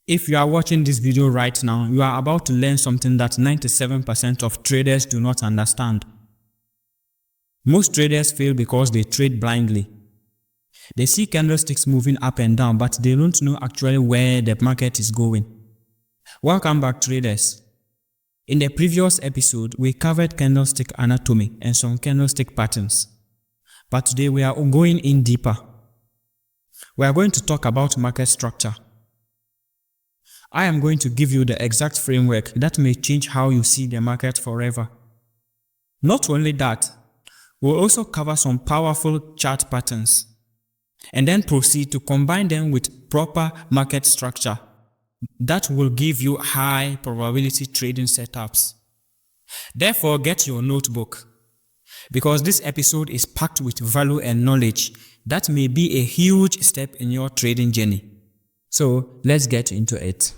If you are watching this video right now, you are about to learn something that 97% of traders do not understand. Most traders fail because they trade blindly. They see candlesticks moving up and down, but they don't know actually where the market is going. Welcome back, traders. In the previous episode, we covered candlestick anatomy and some candlestick patterns. But today we are going in deeper. We are going to talk about market structure. I am going to give you the exact framework that may change how you see the market forever. Not only that, we'll also cover some powerful chart patterns and then proceed to combine them with proper market structure that will give you high probability trading setups. Therefore, get your notebook, because this episode is packed with value and knowledge that may be a huge step in your trading journey. So let's get into it.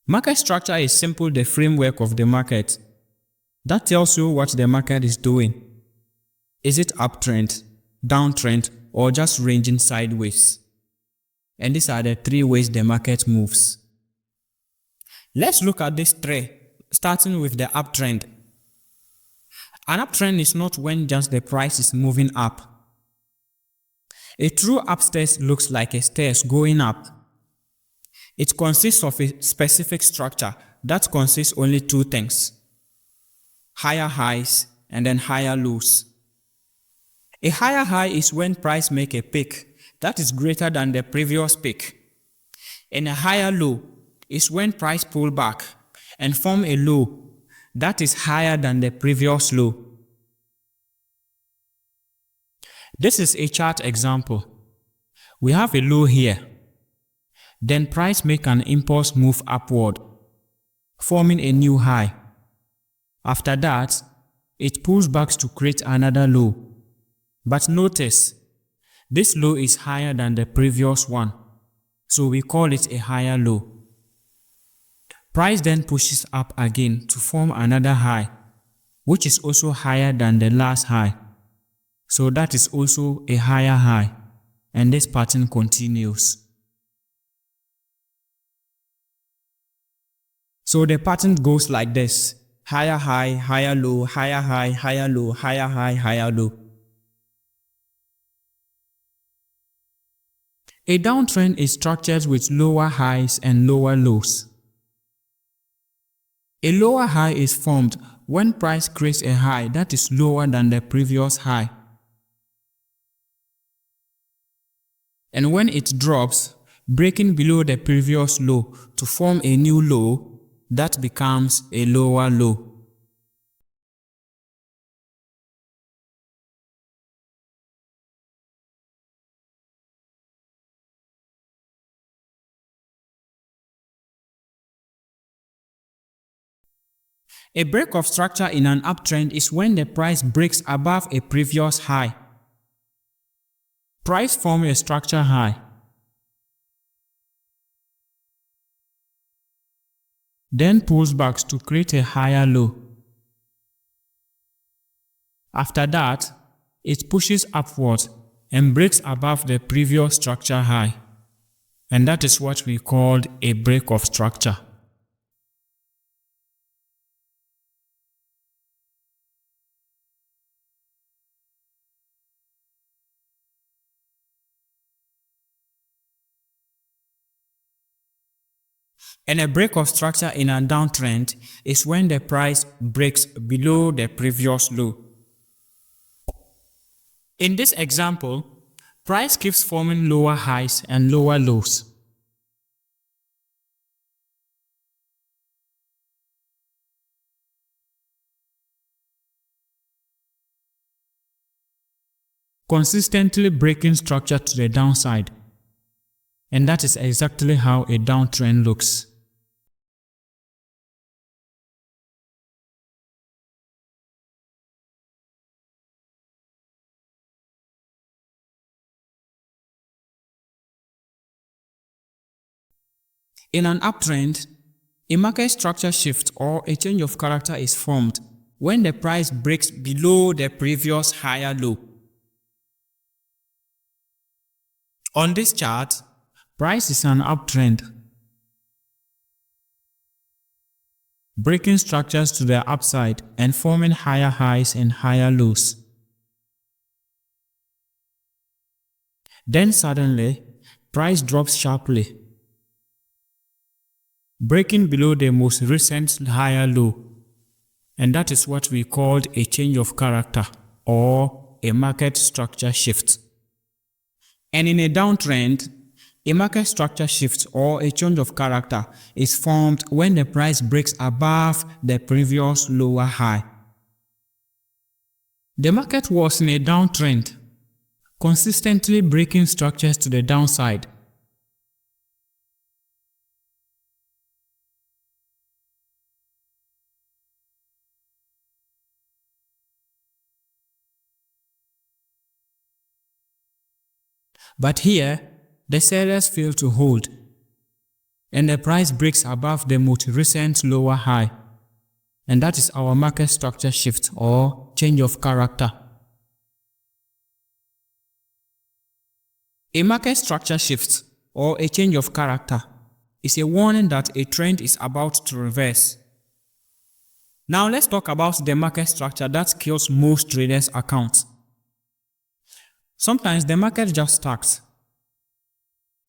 Market structure is simply the framework of the market that tells you what the market is doing. Is it uptrend, downtrend, or just ranging sideways? And these are the three ways the market moves. Let's look at this three, starting with the uptrend. An uptrend is not when just the price is moving up. A true upstairs looks like a stairs going up. It consists of a specific structure that consists only two things: higher highs and then higher lows. A higher high is when price make a peak that is greater than the previous peak, and a higher low is when price pull back and form a low that is higher than the previous low. This is a chart example. We have a low here. Then price make an impulse move upward, forming a new high. After that, it pulls back to create another low. But notice, this low is higher than the previous one, so we call it a higher low. Price then pushes up again to form another high, which is also higher than the last high. So that is also a higher high, and this pattern continues. So the pattern goes like this: higher high, higher low, higher high, higher low, higher high, higher low. A downtrend is structured with lower highs and lower lows. A lower high is formed when price creates a high that is lower than the previous high. And when it drops, breaking below the previous low to form a new low, that becomes a lower low. A break of structure in an uptrend is when the price breaks above a previous high. Price forms a structure high. Then pulls back to create a higher low. After that, it pushes upward and breaks above the previous structure high. And that is what we called a break of structure. And a break of structure in a downtrend is when the price breaks below the previous low. In this example, price keeps forming lower highs and lower lows. Consistently breaking structure to the downside. And that is exactly how a downtrend looks. In an uptrend, a market structure shift or a change of character is formed when the price breaks below the previous higher low. On this chart, price is an uptrend, breaking structures to the upside and forming higher highs and higher lows. Then suddenly, price drops sharply, breaking below the most recent higher low, and that is what we called a change of character or a market structure shift. And in a downtrend, a market structure shift or a change of character is formed when the price breaks above the previous lower high. The market was in a downtrend, consistently breaking structures to the downside. But here, the sellers fail to hold, and the price breaks above the most recent lower high, and that is our market structure shift or change of character. A market structure shift or a change of character is a warning that a trend is about to reverse. Now let's talk about the market structure that kills most traders' accounts. Sometimes the market just stacks.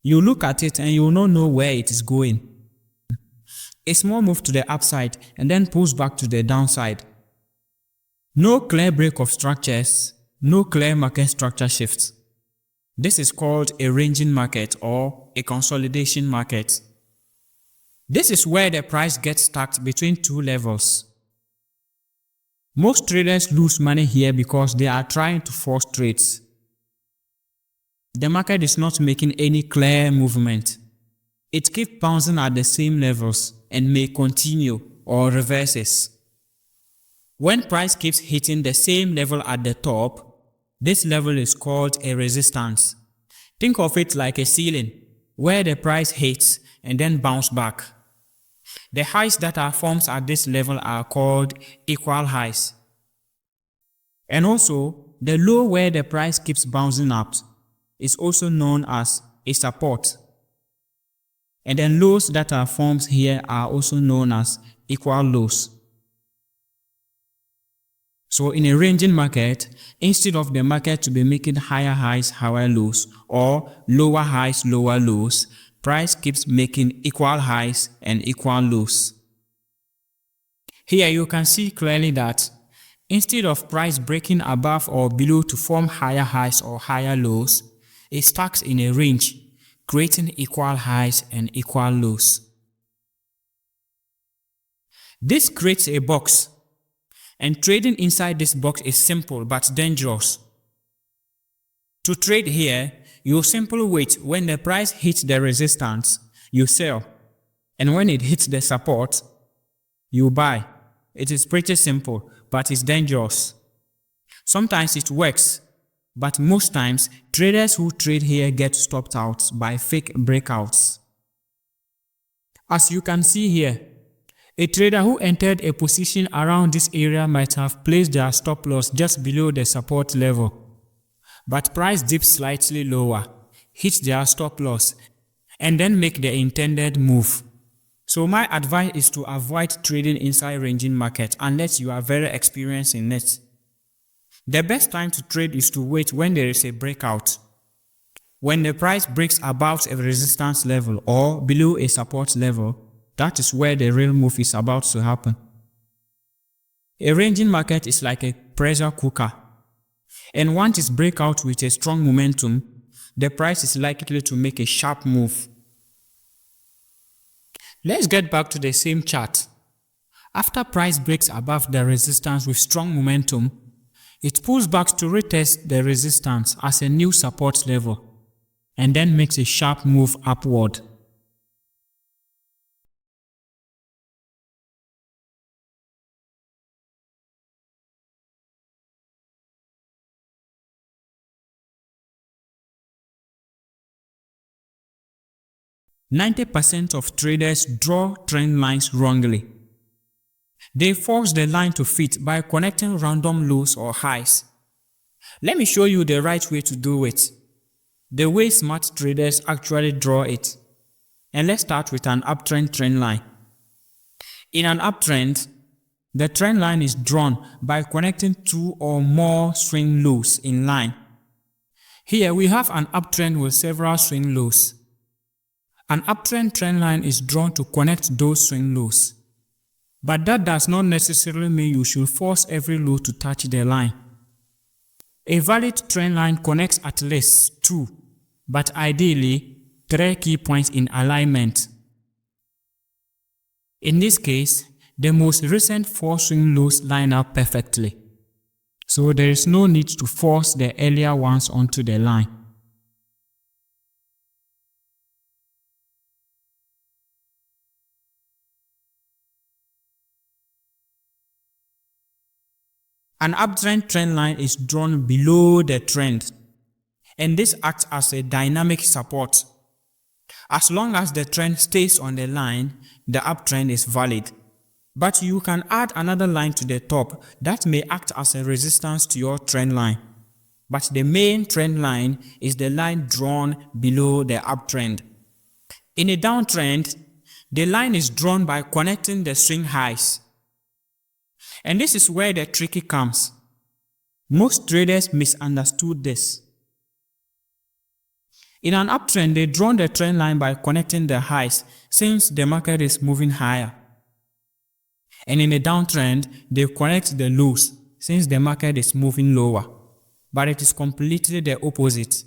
You look at it and you will not know where it is going. A small move to the upside and then pulls back to the downside. No clear break of structures, no clear market structure shifts. This is called a ranging market or a consolidation market. This is where the price gets stuck between two levels. Most traders lose money here because they are trying to force trades. The market is not making any clear movement. It keeps bouncing at the same levels and may continue or reverses. When price keeps hitting the same level at the top, this level is called a resistance. Think of it like a ceiling where the price hits and then bounce back. The highs that are formed at this level are called equal highs. And also, the low where the price keeps bouncing up is also known as a support. And then lows that are formed here are also known as equal lows. So in a ranging market, instead of the market to be making higher highs, higher lows, or lower highs, lower lows, price keeps making equal highs and equal lows. Here you can see clearly that instead of price breaking above or below to form higher highs or higher lows, it stacks in a range, creating equal highs and equal lows. This creates a box, and trading inside this box is simple but dangerous. To trade here, you simply wait. When the price hits the resistance, you sell, and when it hits the support, you buy. It is pretty simple, but it's dangerous. Sometimes it works, but most times, traders who trade here get stopped out by fake breakouts. As you can see here, a trader who entered a position around this area might have placed their stop loss just below the support level. But price dips slightly lower, hits their stop loss, and then make the intended move. So my advice is to avoid trading inside ranging market unless you are very experienced in it. The best time to trade is to wait when there is a breakout. When the price breaks above a resistance level or below a support level, that is where the real move is about to happen. A ranging market is like a pressure cooker, and once it breaks out with a strong momentum, the price is likely to make a sharp move. Let's get back to the same chart. After price breaks above the resistance with strong momentum, it pulls back to retest the resistance as a new support level and then makes a sharp move upward. 90% of traders draw trend lines wrongly. They force the line to fit by connecting random lows or highs. Let me show you the right way to do it, the way smart traders actually draw it. And let's start with an uptrend trend line. In an uptrend, the trend line is drawn by connecting two or more swing lows in line. Here we have an uptrend with several swing lows. An uptrend trend line is drawn to connect those swing lows. But that does not necessarily mean you should force every low to touch the line. A valid trend line connects at least 2, but ideally 3 key points in alignment. In this case, the most recent 4 swing lows line up perfectly. So there is no need to force the earlier ones onto the line. An uptrend trend line is drawn below the trend, and this acts as a dynamic support. As long as the trend stays on the line, the uptrend is valid. But you can add another line to the top that may act as a resistance to your trend line. But the main trend line is the line drawn below the uptrend. In a downtrend, the line is drawn by connecting the swing highs. And this is where the tricky comes. Most traders misunderstood this. In an uptrend, they draw the trend line by connecting the highs since the market is moving higher. And in a downtrend, they connect the lows since the market is moving lower. But it is completely the opposite.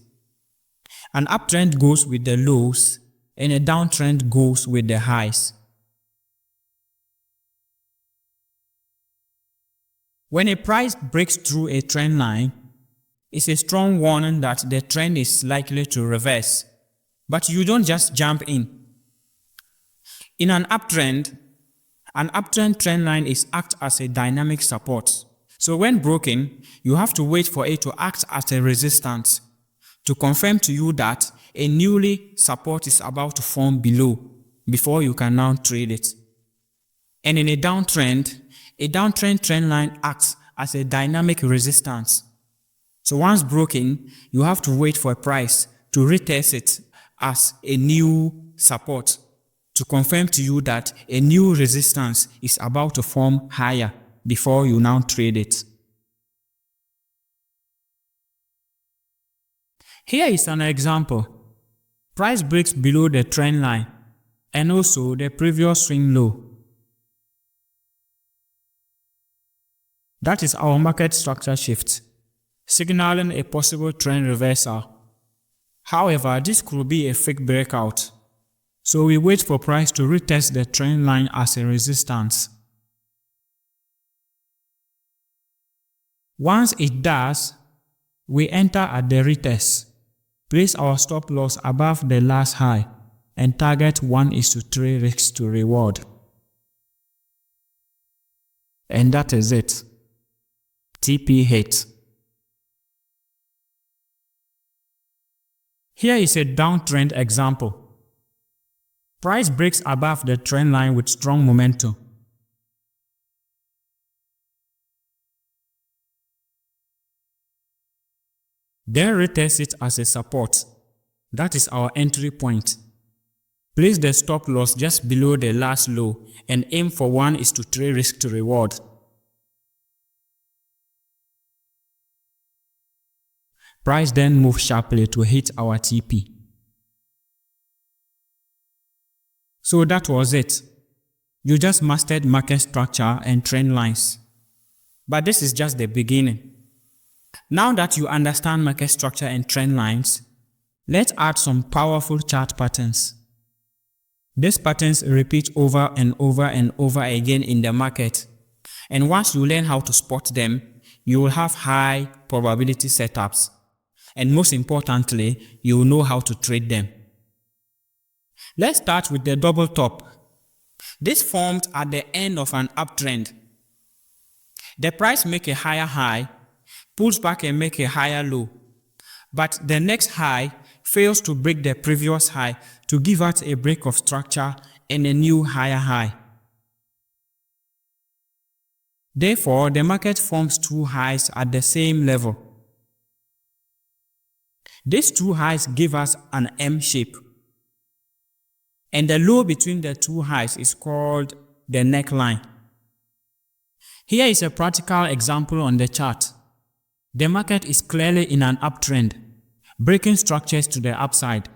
An uptrend goes with the lows, and a downtrend goes with the highs. When a price breaks through a trend line, it's a strong warning that the trend is likely to reverse. But you don't just jump in. In an uptrend trend line acts as a dynamic support. So when broken, you have to wait for it to act as a resistance to confirm to you that a newly support is about to form below before you can now trade it. And in a downtrend trend line acts as a dynamic resistance. So once broken, you have to wait for a price to retest it as a new support to confirm to you that a new resistance is about to form higher before you now trade it. Here is an example. Price breaks below the trend line and also the previous swing low. That is our market structure shift, signaling a possible trend reversal. However, this could be a fake breakout, so we wait for price to retest the trend line as a resistance. Once it does, we enter at the retest, place our stop loss above the last high, and target 1:3 risk to reward. And that is it. TP hit. Here is a downtrend example. Price breaks above the trend line with strong momentum. Then retest it as a support. That is our entry point. Place the stop loss just below the last low and aim for 1:3 risk to reward. Price then moves sharply to hit our TP. So that was it. You just mastered market structure and trend lines. But this is just the beginning. Now that you understand market structure and trend lines, let's add some powerful chart patterns. These patterns repeat over and over and over again in the market. And once you learn how to spot them, you will have high probability setups. And most importantly, you will know how to trade them. Let's start with the double top. This formed at the end of an uptrend. The price makes a higher high, pulls back and makes a higher low. But the next high fails to break the previous high to give us a break of structure and a new higher high. Therefore, the market forms two highs at the same level. These two highs give us an M shape, and the low between the two highs is called the neckline. Here is a practical example on the chart. The market is clearly in an uptrend, breaking structures to the upside.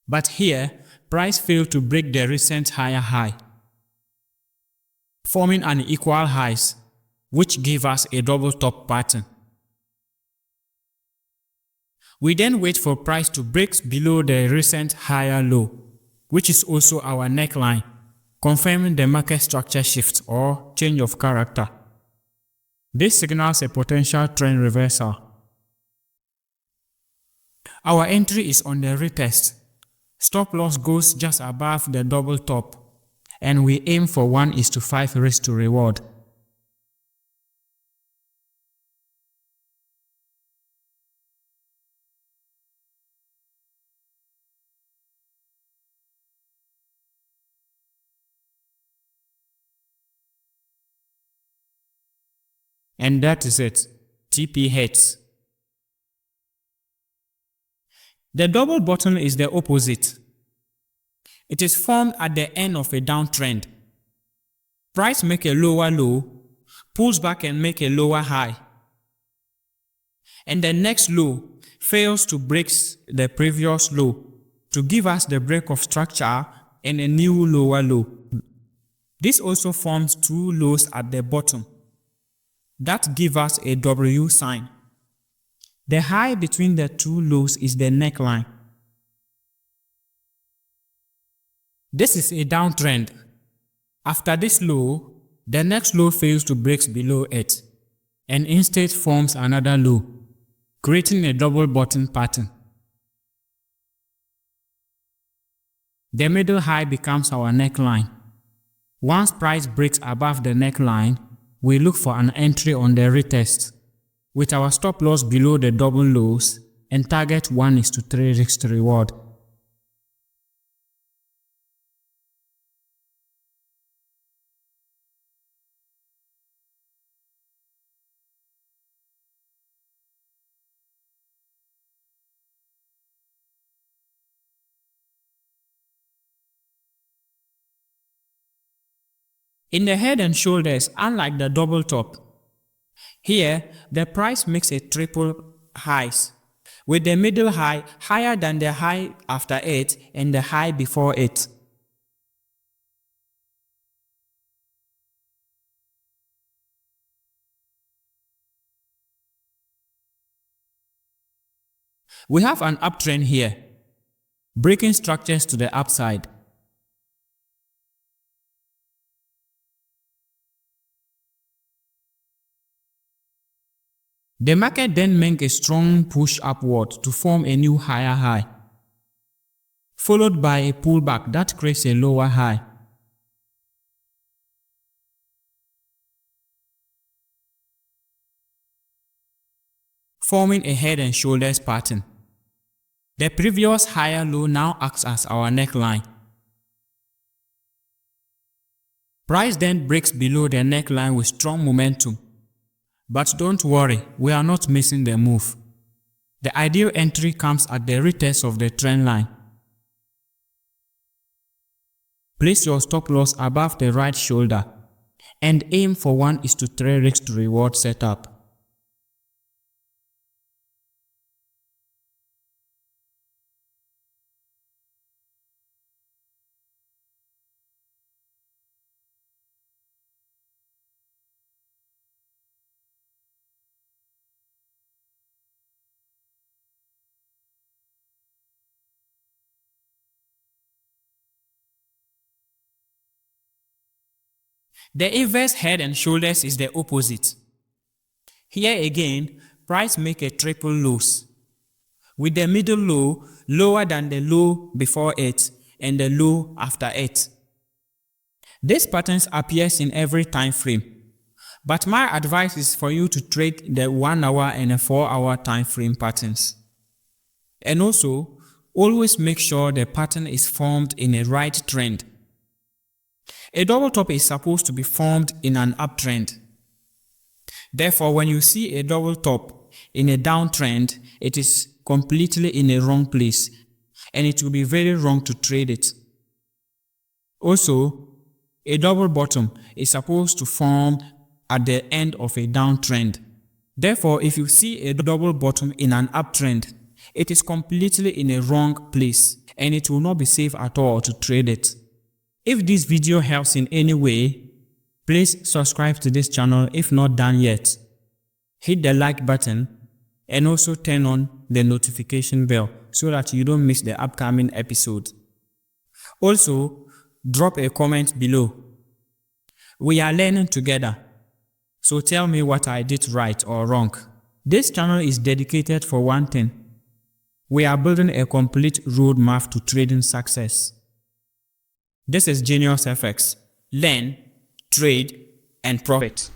But here, price failed to break the recent higher high, forming unequal highs, which gave us a double top pattern. We then wait for price to break below the recent higher low, which is also our neckline, confirming the market structure shift or change of character. This signals a potential trend reversal. Our entry is on the retest. Stop loss goes just above the double top, and we aim for 1:5 risk to reward. And that is it. TP hits. The double bottom is the opposite. It is formed at the end of a downtrend. Price makes a lower low, pulls back and makes a lower high, and the next low fails to break the previous low to give us the break of structure and a new lower low. This also forms two lows at the bottom that give us a W sign. The high between the two lows is the neckline. This is a downtrend. After this low, the next low fails to break below it, and instead forms another low, creating a double bottom pattern. The middle high becomes our neckline. Once price breaks above the neckline, we look for an entry on the retest, with our stop loss below the double lows and target 1:3 risk to reward. In the head and shoulders, unlike the double top, here the price makes a triple highs, with the middle high higher than the high after it and the high before it. We have an uptrend here, breaking structures to the upside. The market then makes a strong push upward to form a new higher high, followed by a pullback that creates a lower high. Forming a head and shoulders pattern. The previous higher low now acts as our neckline. Price then breaks below the neckline with strong momentum. But don't worry, we are not missing the move. The ideal entry comes at the retest of the trend line. Place your stop loss above the right shoulder and aim for 1:3 risk to reward setup. The inverse head and shoulders is the opposite. Here again, price make a triple lows, with the middle low lower than the low before it and the low after it. This pattern appears in every time frame, but my advice is for you to trade the 1 hour and a 4 hour time frame patterns. And also, always make sure the pattern is formed in a right trend. A double top is supposed to be formed in an uptrend. Therefore, when you see a double top in a downtrend, it is completely in a wrong place, and it will be very wrong to trade it. Also, a double bottom is supposed to form at the end of a downtrend. Therefore, if you see a double bottom in an uptrend, it is completely in a wrong place, and it will not be safe at all to trade it. If this video helps in any way, please subscribe to this channel if not done yet. Hit the like button and also turn on the notification bell so that you don't miss the upcoming episode. Also, drop a comment below. We are learning together, so tell me what I did right or wrong. This channel is dedicated for one thing. We are building a complete roadmap to trading success. This is Genius FX. Learn, trade, and profit.